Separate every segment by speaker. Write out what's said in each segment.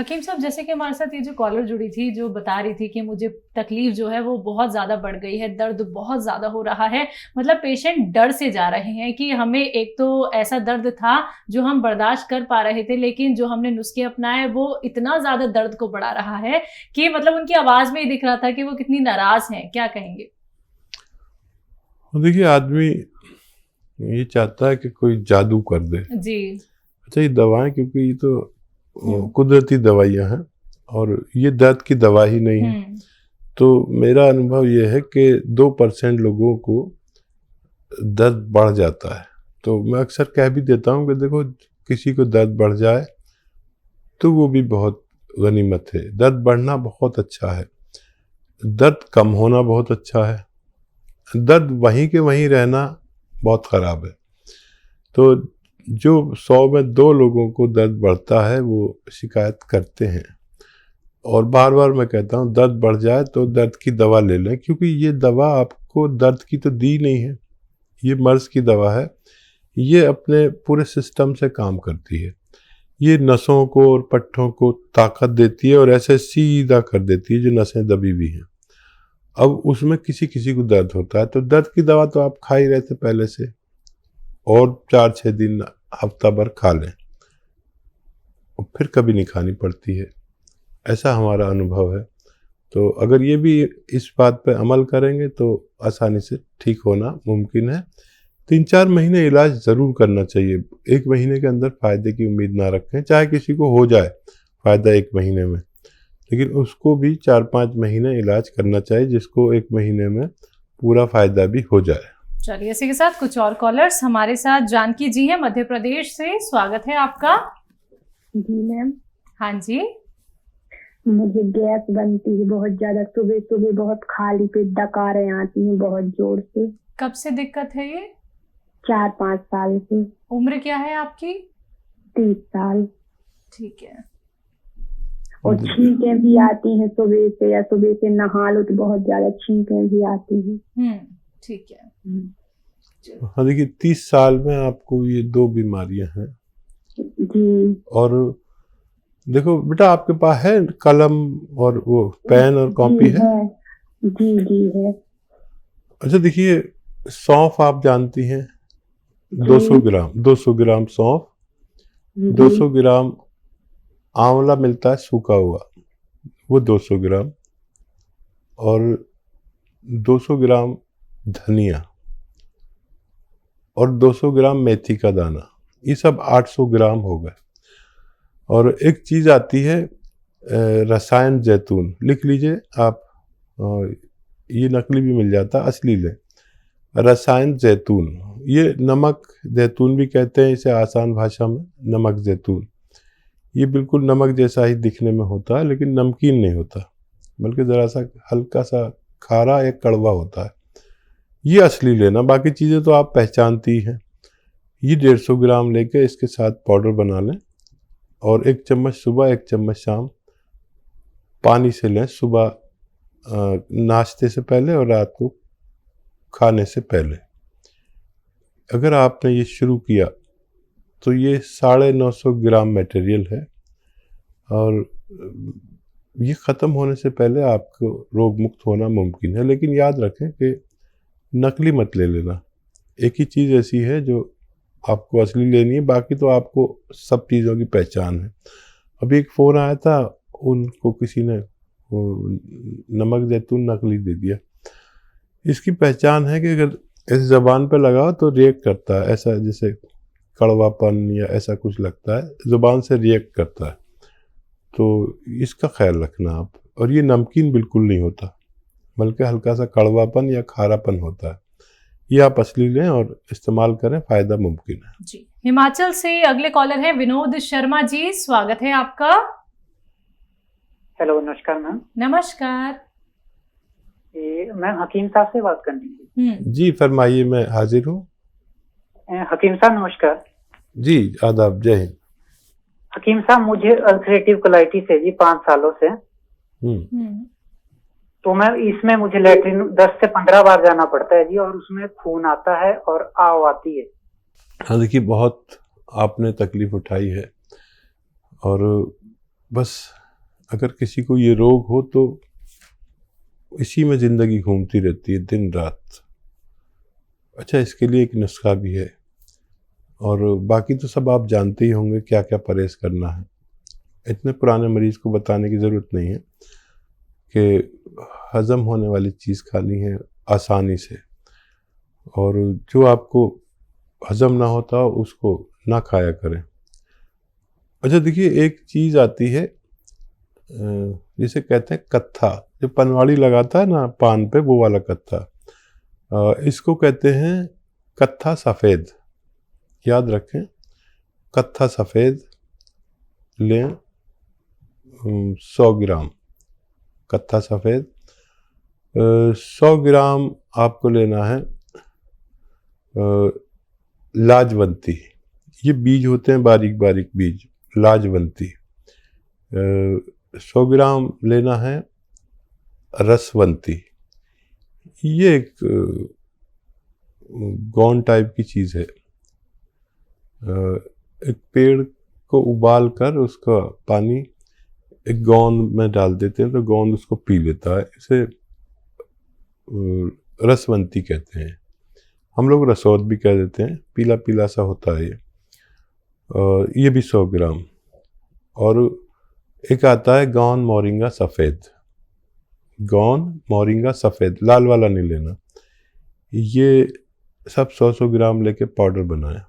Speaker 1: हकीम साहब, जैसे कि हमारे साथ ये जो कॉलर जुड़ी थी, जो बता रही थी कि मुझे तकलीफ जो है वो बहुत ज़्यादा बढ़ गई है, दर्द बहुत ज़्यादा हो रहा है, मतलब पेशेंट डर से जा रहे हैं कि हमें एक तो ऐसा दर्द था जो हम बर्दाश्त कर पा रहे थे, लेकिन जो हमने नुस्खे अपनाए वो इतना ज़्यादा दर्द को बढ़ा रहा है कि मतलब उनकी आवाज़ में ही दिख रहा था कि वो कितनी नाराज़ हैं। क्या कहेंगे?
Speaker 2: देखिए, आदमी ये चाहता है कि कोई जादू कर दे।
Speaker 1: जी।
Speaker 2: अच्छा, ये दवाएं, क्योंकि ये तो कुदरती दवाइयाँ हैं और ये दर्द की दवा ही नहीं है। तो मेरा अनुभव ये है कि 2% लोगों को दर्द बढ़ जाता है। तो मैं अक्सर कह भी देता हूँ कि देखो, किसी को दर्द बढ़ जाए तो वो भी बहुत गनीमत है। दर्द बढ़ना बहुत अच्छा है, दर्द कम होना बहुत अच्छा है, दर्द वहीं के वहीं रहना बहुत ख़राब है। तो जो 100 में 2 लोगों को दर्द बढ़ता है वो शिकायत करते हैं। और बार बार मैं कहता हूँ, दर्द बढ़ जाए तो दर्द की दवा ले लें, क्योंकि ये दवा आपको दर्द की तो दी नहीं है, ये मर्ज़ की दवा है। ये अपने पूरे सिस्टम से काम करती है। ये नसों को और पट्टों को ताकत देती है और ऐसे सीधा कर देती है जो नसें दबी हुई हैं। अब उसमें किसी किसी को दर्द होता है, तो दर्द की दवा तो आप खा ही रहे थे पहले से, और 4-6 दिन हफ्ता भर खा लें और फिर कभी नहीं खानी पड़ती है। ऐसा हमारा अनुभव है। तो अगर ये भी इस बात पे अमल करेंगे तो आसानी से ठीक होना मुमकिन है। 3-4 महीने इलाज ज़रूर करना चाहिए। 1 महीने के अंदर फ़ायदे की उम्मीद ना रखें। चाहे किसी को हो जाए फ़ायदा 1 महीने में, लेकिन उसको भी 4-5 महीने इलाज करना चाहिए, जिसको 1 महीने में पूरा फ़ायदा भी हो जाए।
Speaker 1: चलिए, इसी के साथ कुछ और कॉलर्स हमारे साथ। जानकी जी हैं मध्य प्रदेश से, स्वागत है आपका।
Speaker 3: जी मैम।
Speaker 1: हाँ जी।
Speaker 3: मुझे गैस बनती है बहुत ज्यादा, सुबह सुबह बहुत खाली पेट डकारें आती हैं बहुत जोर से।
Speaker 1: कब से दिक्कत है ये?
Speaker 3: 4-5 साल से।
Speaker 1: उम्र क्या है आपकी?
Speaker 3: 30 साल।
Speaker 1: ठीक है।
Speaker 3: और छींकें भी आती हैं सुबह से, या सुबह से नहा लो तो बहुत ज्यादा छींकें भी आती हैं।
Speaker 1: ठीक है।
Speaker 2: हाँ, देखिए, 30 साल में आपको ये 2 बीमारियां हैं।
Speaker 3: जी।
Speaker 2: और देखो बेटा, आपके पास है कलम और वो पेन और कॉपी है?
Speaker 3: जी जी है।
Speaker 2: अच्छा, देखिए, सौंफ आप जानती हैं? 200 ग्राम सौंफ, 200 ग्राम आंवला मिलता है सूखा हुआ, वो 200 ग्राम, और 200 ग्राम धनिया, और 200 ग्राम मेथी का दाना। ये सब 800 ग्राम हो गए। और एक चीज़ आती है रसायन जैतून, लिख लीजिए आप, ये नकली भी मिल जाता, असली लें। रसायन जैतून, ये नमक जैतून भी कहते हैं इसे आसान भाषा में, नमक जैतून। ये बिल्कुल नमक जैसा ही दिखने में होता है, लेकिन नमकीन नहीं होता, बल्कि ज़रा सा हल्का सा खारा या कड़वा होता है। ये असली लेना, बाकी चीज़ें तो आप पहचानती हैं। ये 150 ग्राम लेके इसके साथ पाउडर बना लें, और 1 चम्मच सुबह 1 चम्मच शाम पानी से लें, सुबह नाश्ते से पहले और रात को खाने से पहले। अगर आपने ये शुरू किया तो ये 950 ग्राम मटेरियल है, और ये ख़त्म होने से पहले आपको रोग मुक्त होना मुमकिन है। लेकिन याद रखें कि नकली मत ले लेना। एक ही चीज़ ऐसी है जो आपको असली लेनी है, बाकी तो आपको सब चीज़ों की पहचान है। अभी एक फ़ोन आया था, उनको किसी ने नमक जैतून नकली दे दिया। इसकी पहचान है कि अगर इस ज़बान पे लगाओ तो रिएक्ट करता है, ऐसा जैसे कड़वापन या ऐसा कुछ लगता है, ज़ुबान से रिएक्ट करता है। तो इसका ख्याल रखना आप। और ये नमकीन बिल्कुल नहीं होता, बल्कि हल्का सा कड़वापन या खारापन होता है। ये आप असली लें और इस्तेमाल करें, फ़ायदा मुमकिन है।
Speaker 1: जी। हिमाचल से अगले कॉलर हैं विनोद शर्मा जी, स्वागत है आपका।
Speaker 4: हेलो, नमस्कार मैम।
Speaker 1: नमस्कार।
Speaker 4: मैम, हकीम साहब से बात करनी थी।
Speaker 2: जी फरमाइए, मैं हाजिर हूँ।
Speaker 4: हकीम साहब नमस्कार।
Speaker 2: जी आदाब, जय हिंद।
Speaker 4: हकीम साहब, मुझे अल्सरेटिव कोलाइटिस है जी 5 सालों से। तो मैं इसमें मुझे लेटरिन 10 से 15 बार जाना पड़ता है जी, और उसमें खून आता है और आव आती है।
Speaker 2: हाँ, देखिए, बहुत आपने तकलीफ उठाई है, और बस अगर किसी को ये रोग हो तो इसी में ज़िंदगी घूमती रहती है दिन रात। अच्छा, इसके लिए एक नुस्खा भी है, और बाकी तो सब आप जानते ही होंगे क्या क्या परहेज़ करना है। इतने पुराने मरीज़ को बताने की ज़रूरत नहीं है कि हज़म होने वाली चीज़ खानी है आसानी से, और जो आपको हज़म ना होता हो उसको ना खाया करें। अच्छा देखिए, एक चीज़ आती है जिसे कहते हैं कत्था, जो पनवाड़ी लगाता है ना पान पे, वो वाला कत्था। इसको कहते हैं कत्था सफ़ेद। याद रखें, कत्था सफ़ेद लें 100 ग्राम। कत्था सफ़ेद 100 ग्राम आपको लेना है। लाजवंती, ये बीज होते हैं बारीक बारीक बीज, लाजवंती। 100 ग्राम लेना है रसवंती, ये एक गौन टाइप की चीज़ है। एक पेड़ को उबाल कर उसका पानी एक गोंद में डाल देते हैं तो गोंद उसको पी लेता है, इसे रसवंती कहते हैं। हम लोग रसौद भी कह देते हैं, पीला पीला सा होता है ये भी 100 ग्राम। और एक आता है गौन मोरिंगा सफ़ेद। गौन मोरिंगा सफ़ेद, लाल वाला नहीं लेना। ये सब 100 ग्राम लेके पाउडर बनाएं,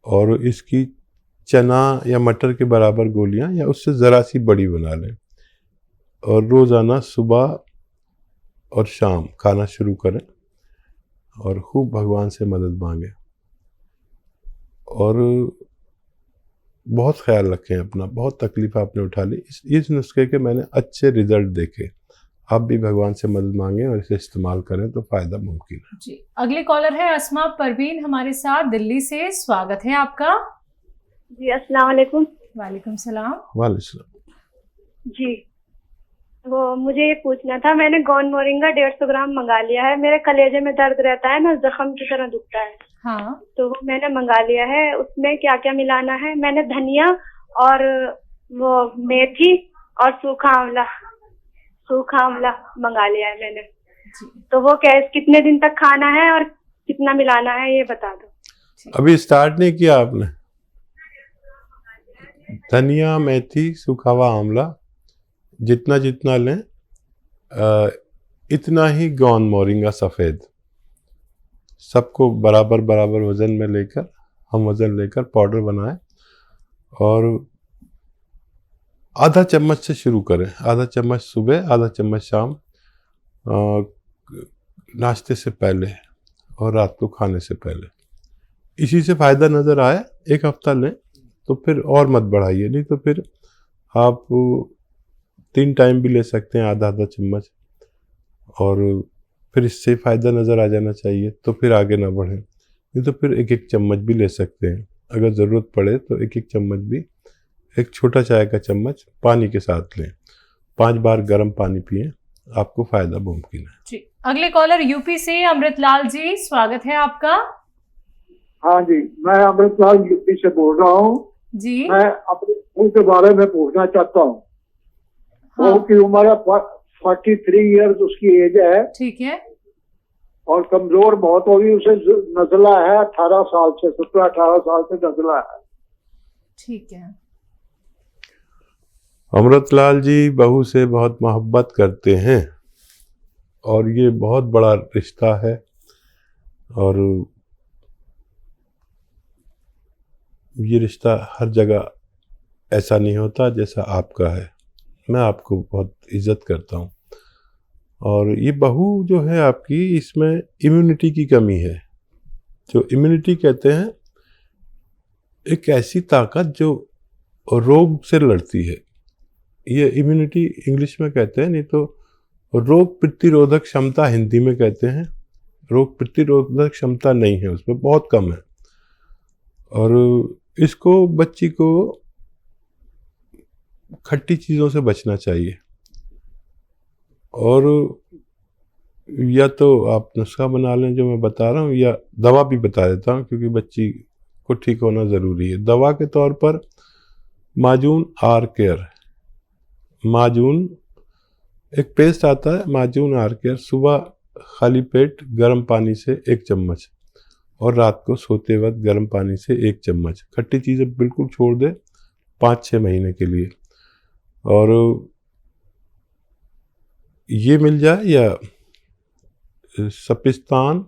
Speaker 2: और इसकी चना या मटर के बराबर गोलियां या उससे ज़रा सी बड़ी बना लें, और रोज़ाना सुबह और शाम खाना शुरू करें, और खूब भगवान से मदद मांगें, और बहुत ख्याल रखें अपना। बहुत तकलीफ आपने उठा ली, इस नुस्खे के मैंने अच्छे रिजल्ट देखे। आप भी भगवान से मदद मांगें और इसे इस्तेमाल करें तो फ़ायदा मुमकिन है।
Speaker 1: जी, अगले कॉलर है अस्मा परवीन हमारे साथ दिल्ली से। स्वागत है आपका।
Speaker 5: जी अस्सलाम वालेकुम।
Speaker 1: वालेकुम सलाम।
Speaker 2: वालेकुम।
Speaker 5: जी, वो मुझे ये पूछना था, मैंने गौन मोरिंगा 150 ग्राम मंगा लिया है। मेरे कलेजे में दर्द रहता है ना, जख्म की तरह दुखता है।
Speaker 1: हाँ,
Speaker 5: तो वो मैंने मंगा लिया है। उसमें क्या क्या मिलाना है? मैंने धनिया और वो मेथी और सूखा आंवला मंगा लिया है मैंने।
Speaker 1: जी,
Speaker 5: तो वो कितने दिन तक खाना है और कितना मिलाना है, ये बता दो।
Speaker 2: अभी स्टार्ट नहीं किया आपने? धनिया, मेथी, सूखा हुआ आंवला जितना जितना लें, इतना ही गौन मोरिंगा सफ़ेद, सबको बराबर बराबर वज़न में लेकर, हम वज़न लेकर पाउडर बनाएं, और आधा चम्मच से शुरू करें। आधा चम्मच सुबह, आधा चम्मच शाम, नाश्ते से पहले और रात को खाने से पहले। इसी से फ़ायदा नज़र आए, 1 हफ्ता लें तो फिर और मत बढ़ाइए, नहीं तो फिर आप 3 टाइम भी ले सकते हैं आधा आधा चम्मच, और फिर इससे फ़ायदा नज़र आ जाना चाहिए तो फिर आगे ना बढ़ें। नहीं तो फिर 1-1 चम्मच भी ले सकते हैं, अगर ज़रूरत पड़े तो 1-1 चम्मच भी, एक छोटा चाय का चम्मच पानी के साथ लें। 5 बार गर्म पानी पिएं, आपको फ़ायदा मुमकिन है।
Speaker 1: जी, अगले कॉलर यूपी से अमृतलाल जी, स्वागत है आपका।
Speaker 6: हाँ जी, मैं अमृतलाल यूपी से बोल रहा हूँ
Speaker 1: जी,
Speaker 6: मैं अपने स्कूल के बारे में पूछना चाहता हूँ।
Speaker 1: हाँ,
Speaker 6: वो की उम्र है 43 ईयर्स उसकी एज है,
Speaker 1: ठीक है।
Speaker 6: और कमजोर बहुत होगी। उसे नजला है 18 साल से, 17-18 साल से नजला है।
Speaker 1: ठीक है।
Speaker 2: अमृतलाल जी बहू से बहुत मोहब्बत करते हैं, और ये बहुत बड़ा रिश्ता है, और ये रिश्ता हर जगह ऐसा नहीं होता जैसा आपका है। मैं आपको बहुत इज्जत करता हूँ, और ये बहू जो है आपकी, इसमें इम्यूनिटी की कमी है। जो इम्यूनिटी कहते हैं, एक ऐसी ताकत जो रोग से लड़ती है, ये इम्यूनिटी इंग्लिश में कहते हैं, नहीं तो रोग प्रतिरोधक क्षमता हिंदी में कहते हैं। रोग प्रतिरोधक क्षमता नहीं है उसमें, बहुत कम है, और इसको बच्ची को खट्टी चीज़ों से बचना चाहिए, और या तो आप नुस्खा बना लें जो मैं बता रहा हूँ, या दवा भी बता देता हूँ, क्योंकि बच्ची को ठीक होना ज़रूरी है। दवा के तौर पर माजून आर केयर, माजून एक पेस्ट आता है, माजून आर केयर, सुबह खाली पेट गर्म पानी से 1 चम्मच और रात को सोते वक्त गर्म पानी से 1 चम्मच। खट्टी चीज़ें बिल्कुल छोड़ दे 5-6 महीने के लिए। और ये मिल जाए या सपिस्तान,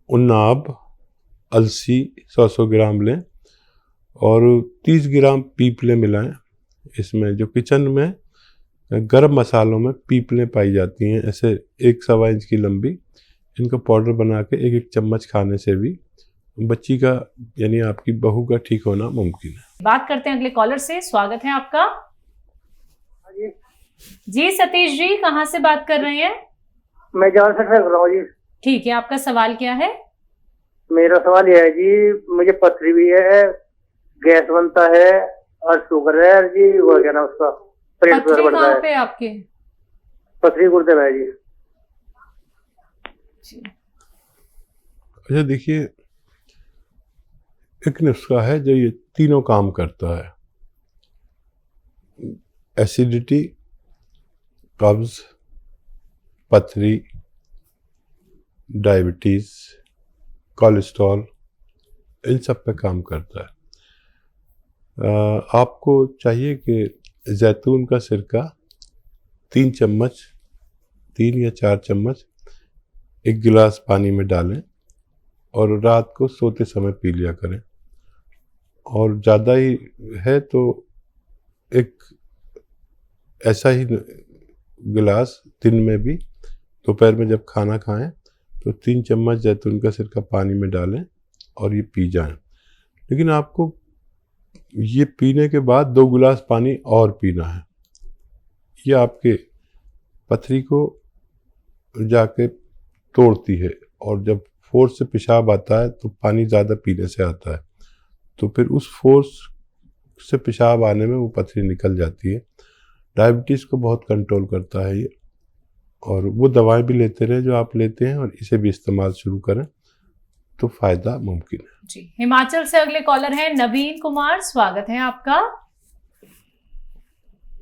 Speaker 2: उन्नाब, अलसी 100-100 ग्राम लें और 30 ग्राम पीपलें मिलाएं इसमें। जो किचन में गरम मसालों में पीपलें पाई जाती हैं, ऐसे 1-1.25 इंच की लंबी, इनका पाउडर बना के 1-1 चम्मच खाने से भी बच्ची का यानी आपकी बहू का ठीक होना मुमकिन है।
Speaker 1: बात करते हैं अगले कॉलर से। स्वागत है आपका। जी सतीश जी, कहाँ से बात कर रहे हैं?
Speaker 4: मैं जॉनसन से बोल रहा हूँ जी।
Speaker 1: ठीक है, आपका सवाल क्या है?
Speaker 4: मेरा सवाल यह है जी, मुझे पथरी भी है, गैस बनता है और शुगर है जी, वो क्या ना उसका पेट
Speaker 1: पथरी
Speaker 4: बढ़ता
Speaker 1: कहाँ
Speaker 4: है।
Speaker 1: पे आपके?
Speaker 4: पथरी गुर्दे में है जी।
Speaker 2: अच्छा देखिए, एक नुस्खा है जो ये तीनों काम करता है। एसिडिटी, कब्ज, पथरी, डायबिटीज, कोलेस्ट्रॉल, इन सब पे काम करता है। आपको चाहिए कि जैतून का सिरका 3 चम्मच, 3 या 4 चम्मच 1 गिलास पानी में डालें और रात को सोते समय पी लिया करें। और ज़्यादा ही है तो एक ऐसा ही गिलास दिन में भी, दोपहर में जब खाना खाएं तो 3 चम्मच जैतून का सिरका पानी में डालें और ये पी जाएं। लेकिन आपको ये पीने के बाद 2 गिलास पानी और पीना है। ये आपके पथरी को जाके तोड़ती है और जब फोर्स से पेशाब आता है तो पानी ज़्यादा पीने से आता है, तो फिर उस फोर्स से पेशाब आने में वो पथरी निकल जाती है। डायबिटीज़ को बहुत कंट्रोल करता है ये। और वो दवाएं भी लेते रहे जो आप लेते हैं और इसे भी इस्तेमाल शुरू करें तो फ़ायदा मुमकिन है।
Speaker 1: जी, हिमाचल से अगले कॉलर हैं नवीन कुमार। स्वागत है आपका।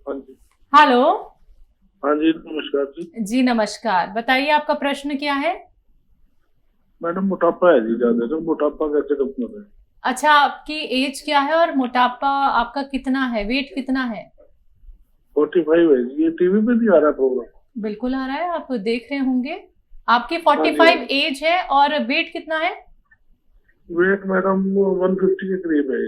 Speaker 6: हाँ जी।
Speaker 1: हेलो।
Speaker 6: हाँ जी, नमस्कार जी।
Speaker 1: जी नमस्कार, बताइए आपका प्रश्न क्या है?
Speaker 6: मैडम मोटापा है जी ज़्यादा, तो मोटापा कैसे कम कर रहे हैं?
Speaker 1: अच्छा, आपकी एज क्या है और मोटापा आपका कितना है, वेट कितना है?
Speaker 6: 45 है जी। ये टीवी पे नहीं आ रहा प्रोग्राम?
Speaker 1: बिल्कुल आ रहा है, आप देख रहे होंगे। आपकी 45 एज है और वेट कितना है?
Speaker 6: वेट मैडम 150 के करीब है।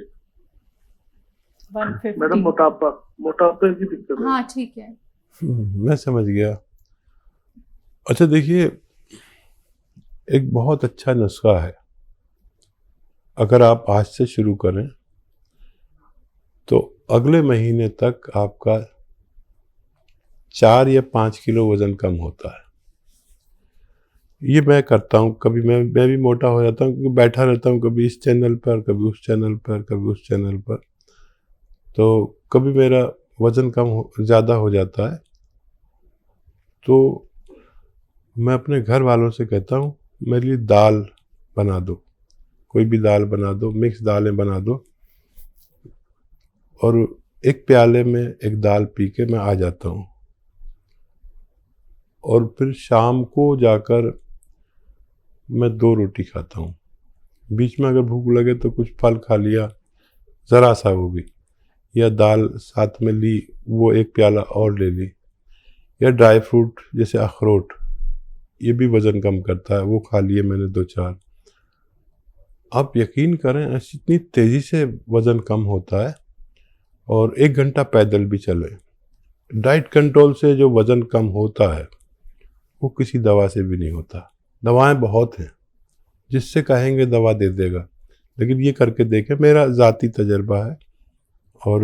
Speaker 1: 150।
Speaker 6: मैडम मोटापे की दिक्कत है।
Speaker 1: हाँ ठीक है।
Speaker 2: मैं समझ गया। अच्छा देखिए, एक बहुत अच्छा नुस्खा है। अगर आप आज से शुरू करें तो अगले महीने तक आपका 4 या 5 किलो वजन कम होता है। ये मैं करता हूँ। कभी मैं भी मोटा हो जाता हूँ क्योंकि बैठा रहता हूँ, कभी इस चैनल पर, कभी उस चैनल पर, कभी उस चैनल पर, तो कभी मेरा वज़न ज़्यादा हो जाता है। तो मैं अपने घर वालों से कहता हूँ मेरे लिए दाल बना दो, कोई भी दाल बना दो, मिक्स दालें बना दो, और एक प्याले में एक दाल पी के मैं आ जाता हूँ। और फिर शाम को जाकर मैं 2 रोटी खाता हूँ। बीच में अगर भूख लगे तो कुछ फल खा लिया, ज़रा सा वो भी, या दाल साथ में ली, वो 1 प्याला और ले ली, या ड्राई फ्रूट जैसे अखरोट, ये भी वज़न कम करता है, वो खा लिए मैंने 2-4। आप यकीन करें ऐसी इतनी तेज़ी से वज़न कम होता है। और 1 घंटा पैदल भी चलें। डाइट कंट्रोल से जो वज़न कम होता है वो किसी दवा से भी नहीं होता। दवाएं बहुत हैं, जिससे कहेंगे दवा दे देगा, लेकिन ये करके देखें, मेरा ज़ाती तजर्बा है। और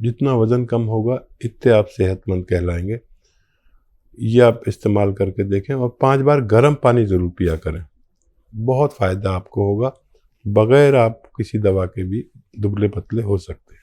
Speaker 2: जितना वज़न कम होगा इतने आप सेहतमंद कहलाएंगे। ये आप इस्तेमाल करके देखें और 5 बार गर्म पानी ज़रूर पिया करें। बहुत फ़ायदा आपको होगा। बग़ैर आप किसी दवा के भी दुबले पतले हो सकते हैं।